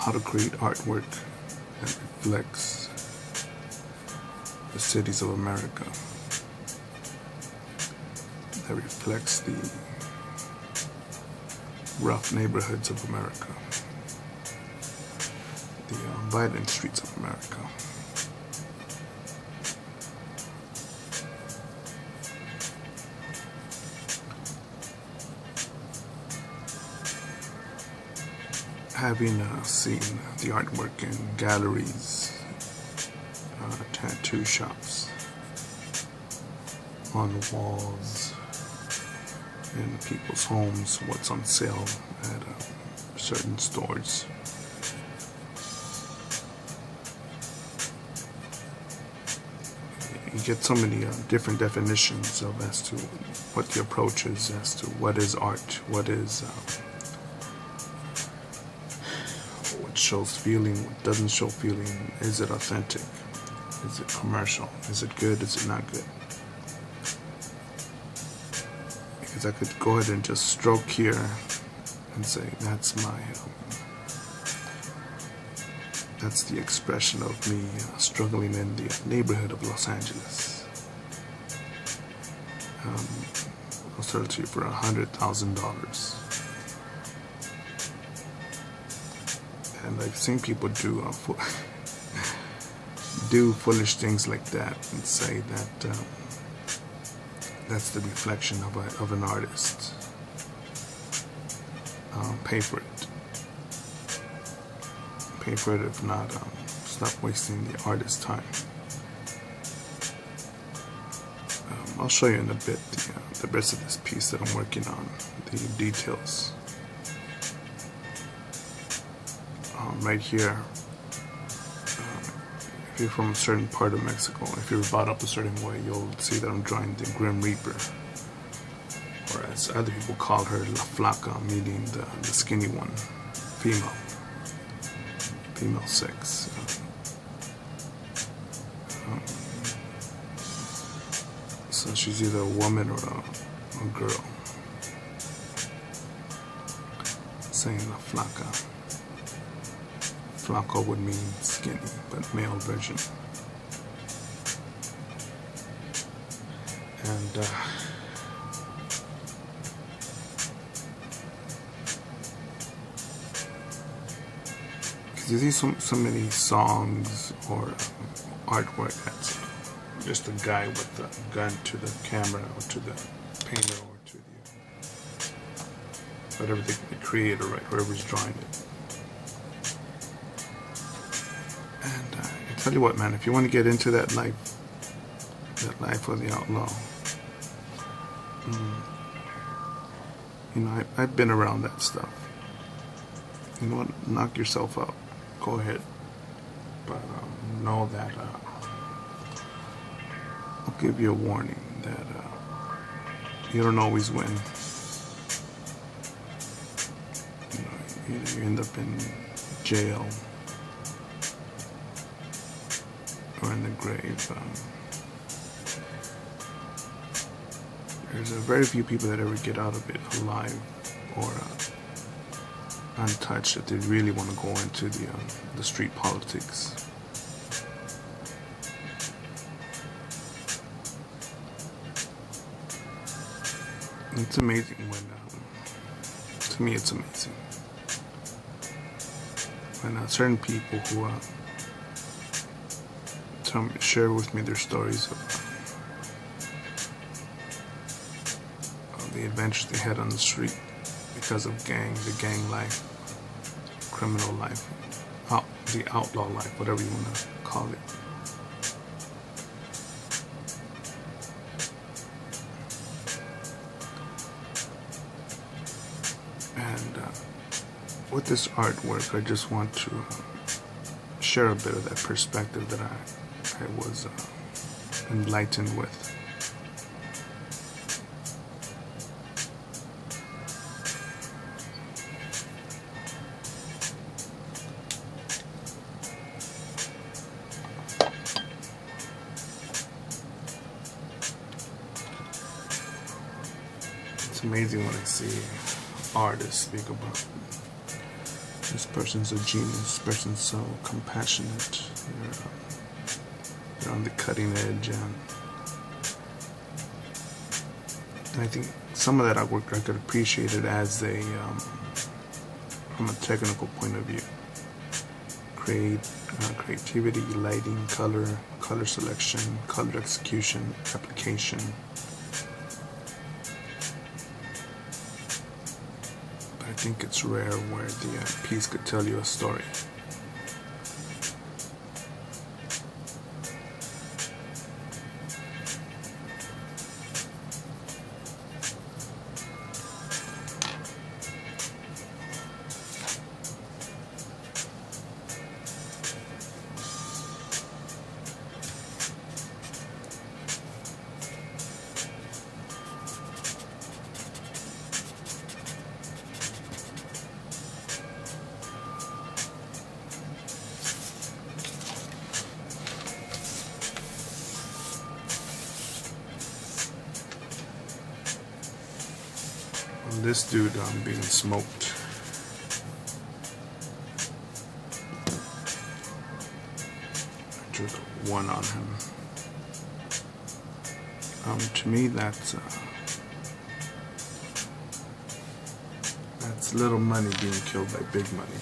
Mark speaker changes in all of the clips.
Speaker 1: how to create artwork that reflects the cities of America, that reflects the rough neighborhoods of America, the violent streets of America. Having seen the artwork in galleries, tattoo shops, on walls, in people's homes, what's on sale at certain stores. You get so many different definitions of as to what the approach is, as to what is art, what is what shows feeling, what doesn't show feeling. Is it authentic? Is it commercial? Is it good? Is it not good? Because I could go ahead and just stroke here and say that's that's the expression of me struggling in the neighborhood of Los Angeles. I'll sell it to you for $100,000. And I've seen people do do foolish things like that and say that that's the reflection of an artist. Pay for it. Pay for it. If not, stop wasting the artist's time. I'll show you in a bit the rest of this piece that I'm working on, the details. Right here, if you're from a certain part of Mexico, if you're brought up a certain way, you'll see that I'm drawing the Grim Reaper, or as other people call her, La Flaca, meaning the skinny one, female sex. So she's either a woman or a girl. Saying La Flaca. Flaco would mean skinny, but male version. And you see so many songs or artwork that's just a guy with a gun to the camera or to the painter or to the whatever the creator, right, whoever's drawing it. And I tell you what, man, if you want to get into that life of the outlaw, you know, I've been around that stuff. You know what? Knock yourself out. Go ahead. But know that I'll give you a warning that you don't always win. You know, either you end up in jail or in the grave. There's very few people that ever get out of it alive or untouched if they really want to go into the street politics. It's amazing when, to me it's amazing, when certain people who share with me their stories of the adventures they had on the street because of the gang life, criminal life, the outlaw life, whatever you want to call it. And with this artwork, I just want to share a bit of that perspective that I was enlightened with. It's amazing when I see artists speak about This person's a genius. This person's so compassionate. They're on the cutting edge, and I think some of that artwork I could appreciate it as a from a technical point of view. Creativity, lighting, color selection, color execution, application. But I think it's rare where the piece could tell you a story. This dude being smoked. I took one on him. To me, that's little money being killed by big money.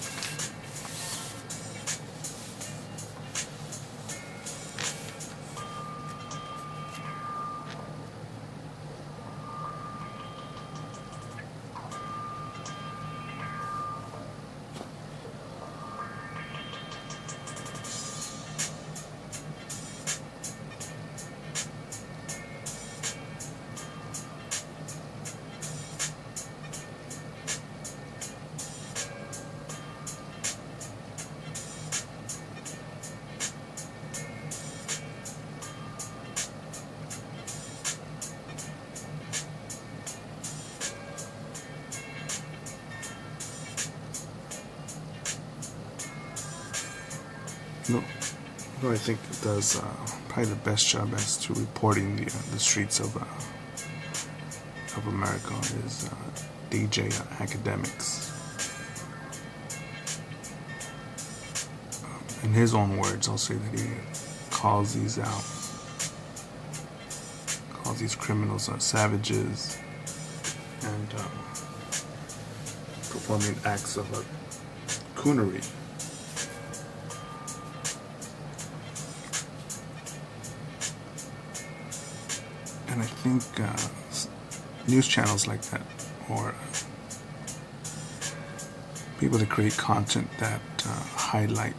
Speaker 1: No, I think it does probably the best job as to reporting the streets of America is DJ Akademiks. In his own words, I'll say that he calls these out, calls these criminals savages, and performing acts of coonery. And I think news channels like that, or people that create content that highlight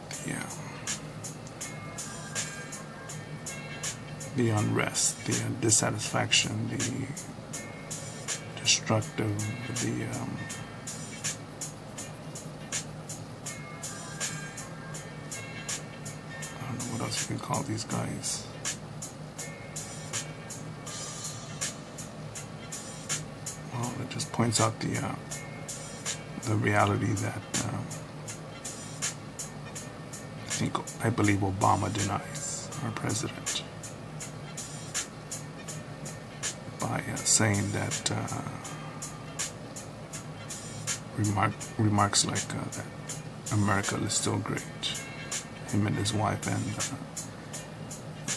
Speaker 1: the unrest, the dissatisfaction, the destructive, the I don't know what else you can call these guys. Well, it just points out the reality that I believe Obama denies, our president, by saying that remarks like that America is still great. Him and his wife and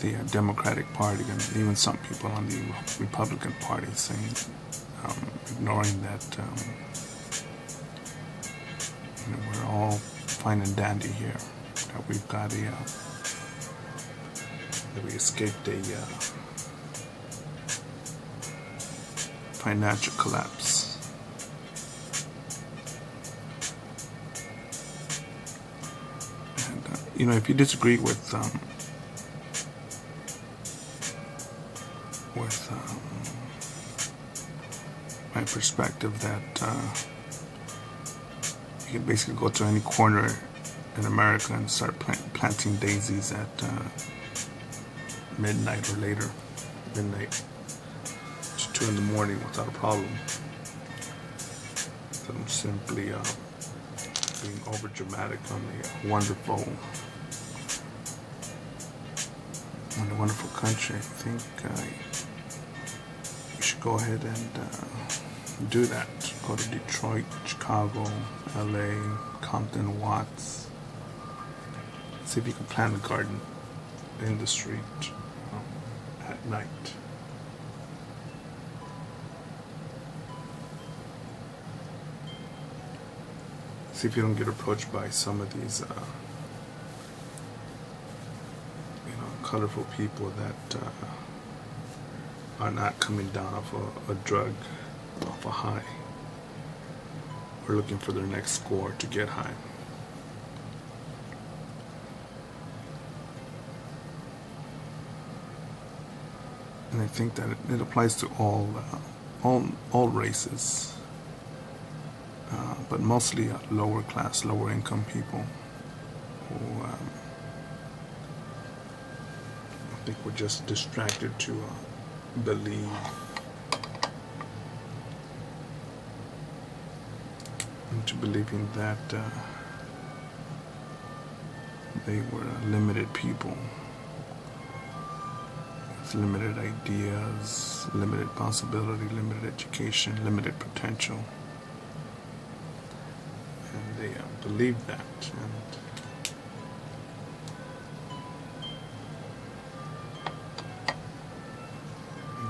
Speaker 1: the Democratic Party, and even some people on the Republican Party saying, ignoring that we're all fine and dandy here, that we've got that we escaped a financial collapse. And if you disagree with my perspective that you can basically go to any corner in America and start planting daisies at midnight or later, midnight to 2 in the morning without a problem. So I'm simply being over dramatic on the wonderful country. I think you should go ahead and do that. Go to Detroit, Chicago, LA, Compton, Watts. See if you can plant a garden in the street at night. See if you don't get approached by some of these colorful people that are not coming down off a drug, off a high, or looking for their next score to get high. And I think that it applies to all races, but mostly lower class, lower income people who I think we're just distracted to believe into believing that they were limited people with limited ideas, limited possibility, limited education, limited potential, and they believe that. And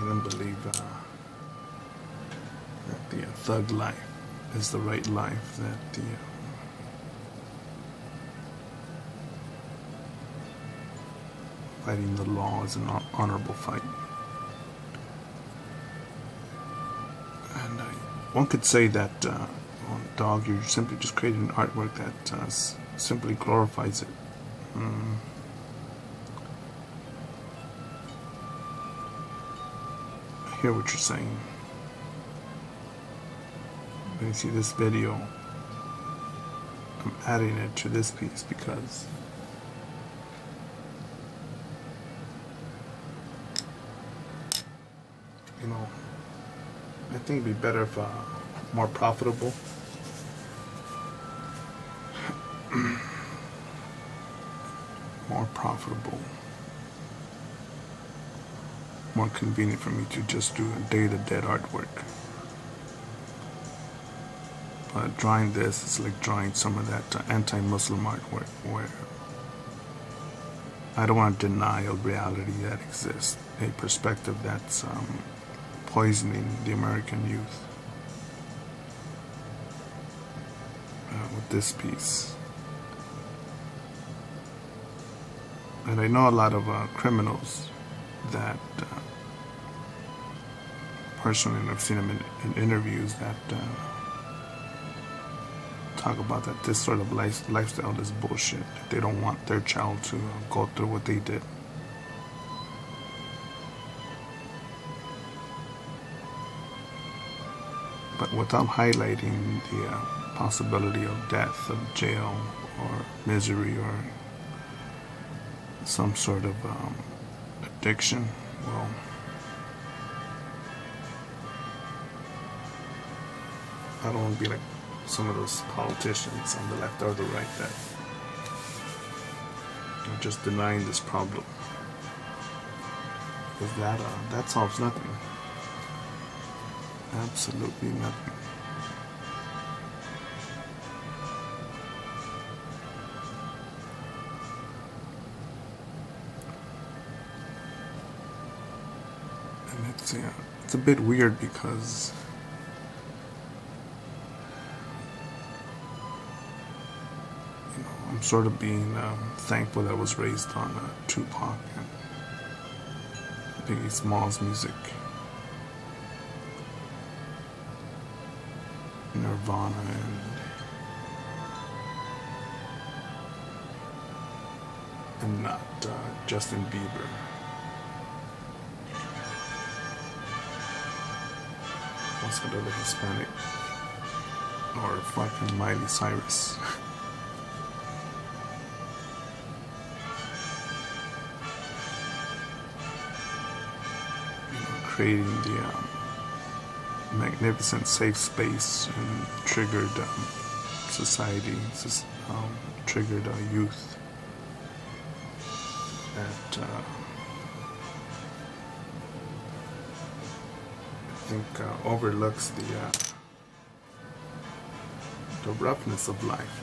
Speaker 1: them believe that the thug life is the right life, that the fighting the law is an honorable fight. And one could say that dog, you're simply just creating an artwork that simply glorifies it. I hear what you're saying. When you see this video, I'm adding it to this piece because I think it'd be better if more profitable. More profitable. More convenient for me to just do a Day of the Dead artwork. But drawing this is like drawing some of that anti-Muslim artwork where I don't want to deny a reality that exists, a perspective that's poisoning the American youth with this piece. And I know a lot of criminals that personally, and I've seen them in interviews that talk about that this sort of lifestyle is bullshit, that they don't want their child to go through what they did. But without highlighting the possibility of death, of jail, or misery, or some sort of addiction, well, I don't want to be like some of those politicians on the left or the right that are just denying this problem, because that solves nothing. Absolutely nothing. And it's a bit weird because I'm sort of being thankful that I was raised on Tupac and Biggie Smalls music, Nirvana, and not Justin Bieber. What's that other Hispanic? Or fucking Miley Cyrus. Creating the magnificent safe space and triggered society, triggered youth that think overlooks the roughness of life.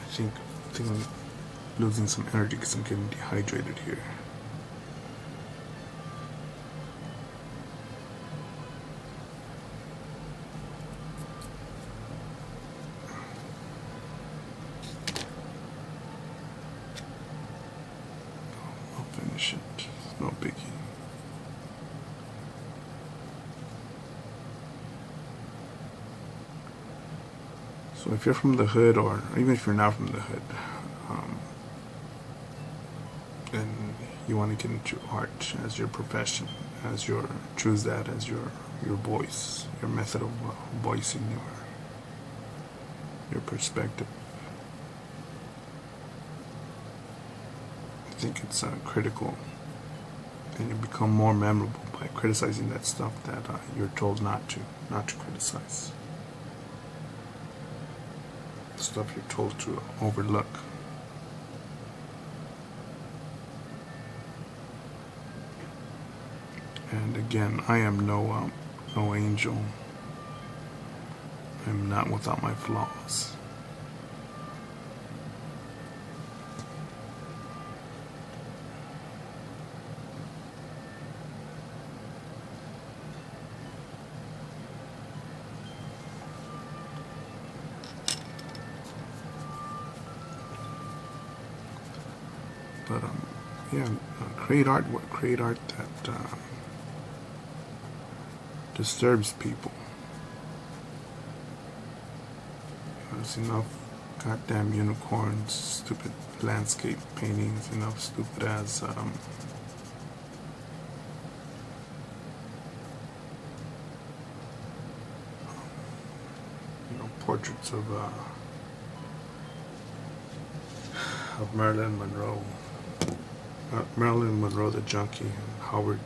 Speaker 1: I think I'm losing some energy because I'm getting dehydrated here. I'll finish it. No biggie. So if you're from the hood, or even if you're not from the hood, and you want to get into art as your profession, as your choose that as your voice, your method of voicing your perspective, I think it's critical, and you become more memorable by criticizing that stuff that you're told not to criticize. Stuff you're told to overlook. And again, I am no angel. I'm not without my flaws. But yeah, create art that disturbs people. There's enough goddamn unicorns, stupid landscape paintings, enough stupid as portraits of Marilyn Monroe. Marilyn Monroe the junkie, and Howard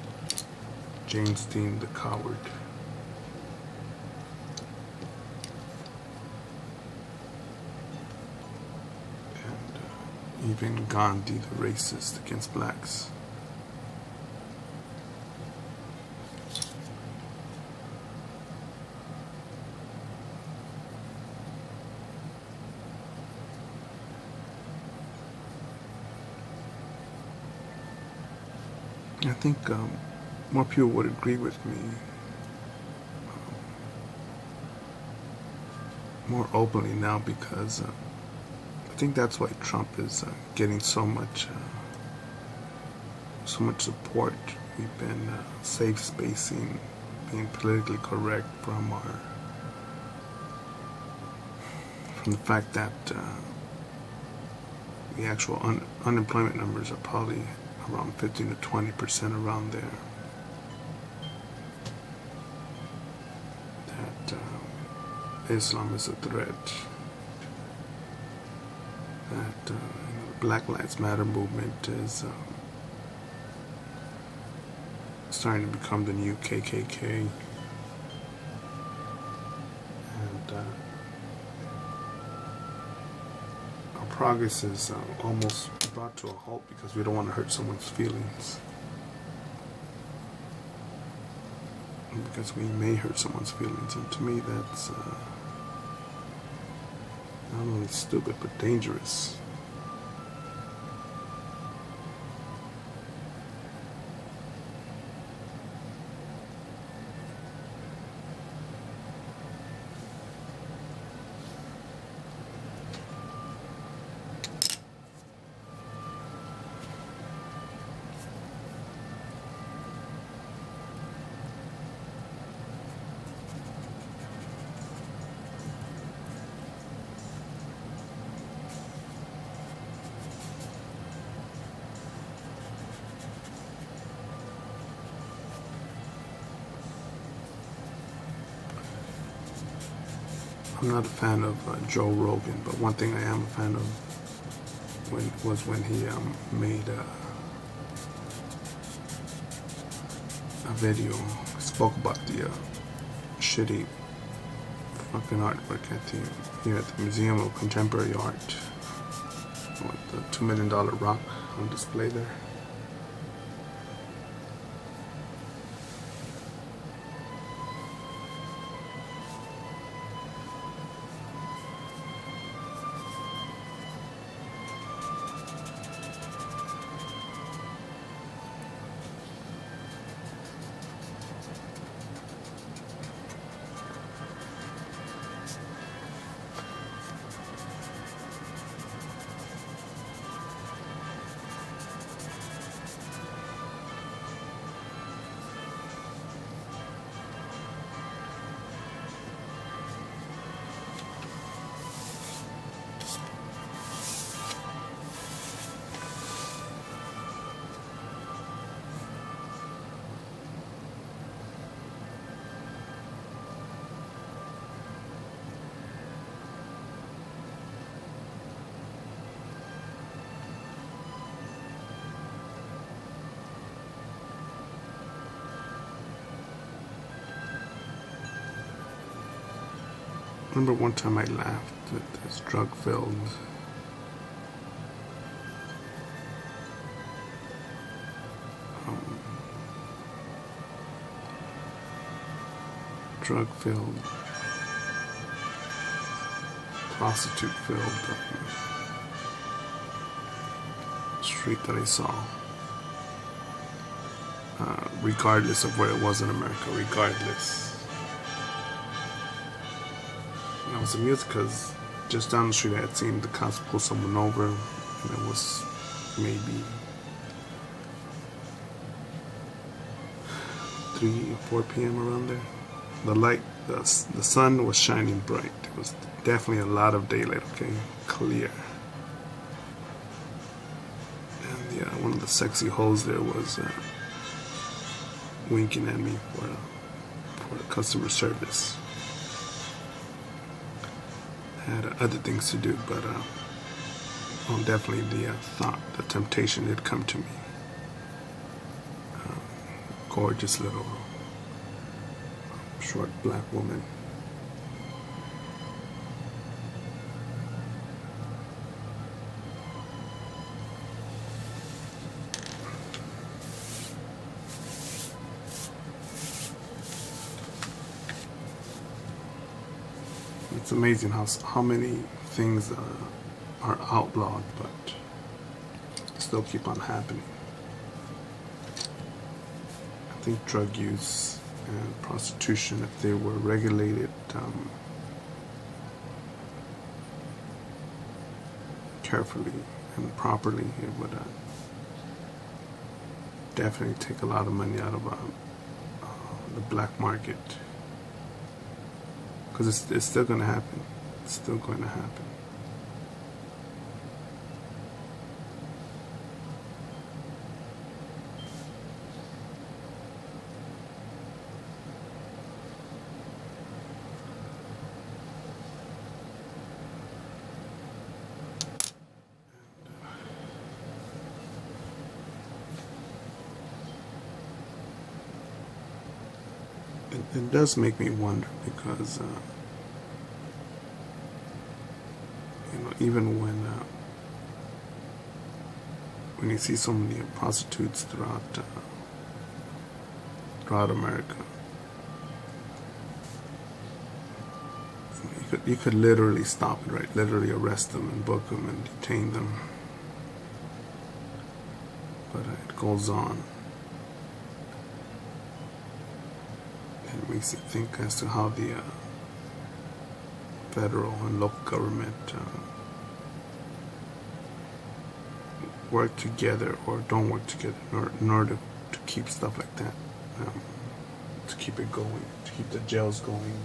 Speaker 1: James Dean the coward. And even Gandhi the racist against blacks. I think more people would agree with me more openly now, because I think that's why Trump is getting so much support. We've been safe spacing, being politically correct from the fact that the actual unemployment numbers are probably around 15 to 20%, around there. That Islam is a threat. That the Black Lives Matter movement is starting to become the new KKK. And our progress is almost brought to a halt because we don't want to hurt someone's feelings. Because we may hurt someone's feelings, and to me that's not only stupid but dangerous. I'm not a fan of Joe Rogan, but one thing I am a fan of was when he made a video, spoke about the shitty fucking artwork here at the Museum of Contemporary Art, with the $2 million rock on display there. I remember one time I laughed at this drug-filled prostitute-filled street that I saw. Regardless of where it was in America, regardless. And I was amused because just down the street I had seen the cops pull someone over, and it was maybe 3 or 4 p.m. around there. The sun was shining bright. It was definitely a lot of daylight, okay, clear. And yeah, one of the sexy hoes there was winking at me for customer service. Had other things to do, but definitely the temptation did come to me. Gorgeous little short black woman. It's amazing how many things are outlawed but still keep on happening. I think drug use and prostitution, if they were regulated carefully and properly, it would definitely take a lot of money out of the black market. Because it's still going to happen. It's still going to happen. It does make me wonder because, even when you see so many prostitutes throughout America, you could literally stop it, right? Literally arrest them and book them and detain them. But it goes on. It makes you think as to how the federal and local government work together or don't work together in order to keep stuff like that, to keep it going, to keep the jails going,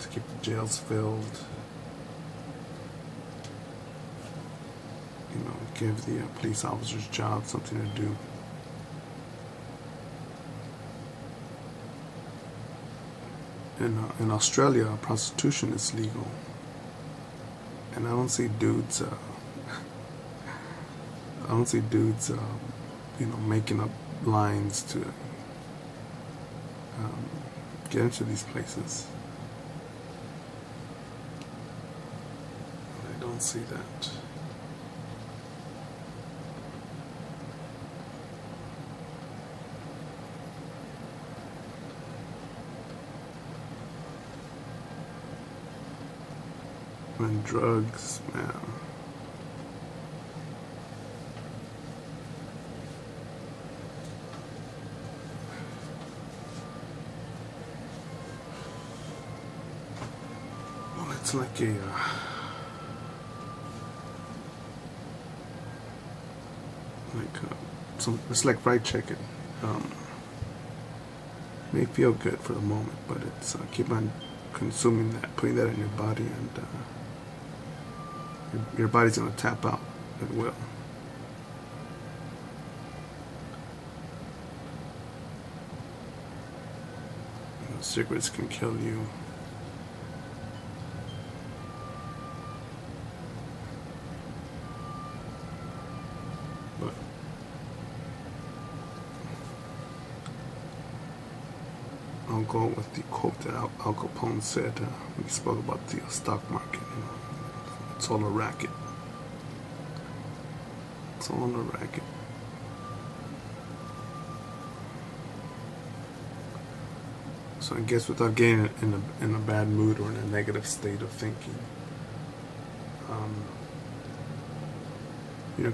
Speaker 1: to keep the jails filled, give the police officers' job something to do. in Australia, prostitution is legal, and I don't see dudes. I don't see dudes, making up lines to get into these places. I don't see that. And drugs, man. Well, it's like it's like fried chicken. May feel good for the moment, but it's keep on consuming that, putting that in your body, and your body's gonna tap out at will. Cigarettes can kill you. But I'll go with the quote that Al Capone said when he spoke about the stock market. It's all a racket. It's all a racket. So I guess without getting in a bad mood or in a negative state of thinking,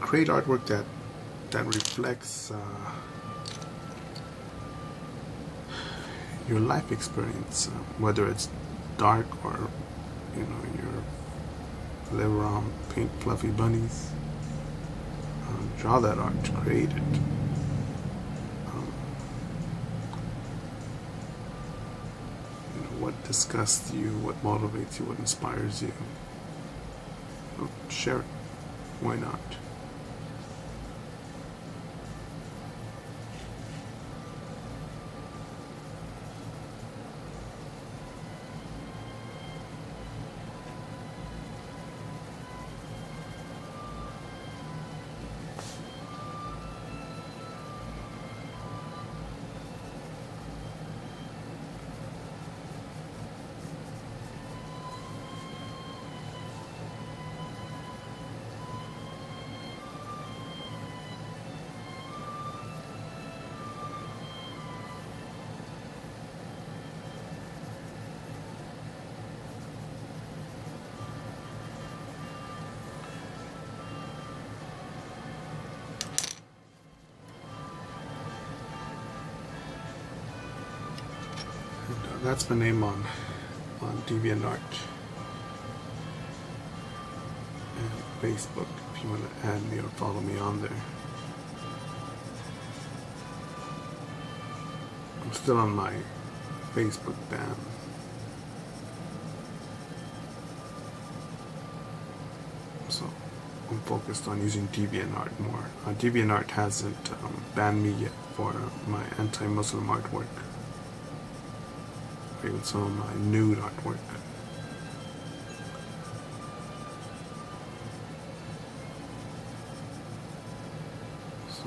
Speaker 1: create artwork that reflects your life experience, whether it's dark or you live around pink fluffy bunnies. Draw that art, create it. What disgusts you, what motivates you, what inspires you. Share it. Why not? That's my name on DeviantArt and Facebook if you want to add me or follow me on there. I'm still on my Facebook ban. So I'm focused on using DeviantArt more. DeviantArt hasn't banned me yet for my anti-Muslim artwork. Even some of my nude artwork. So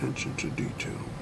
Speaker 1: attention to detail.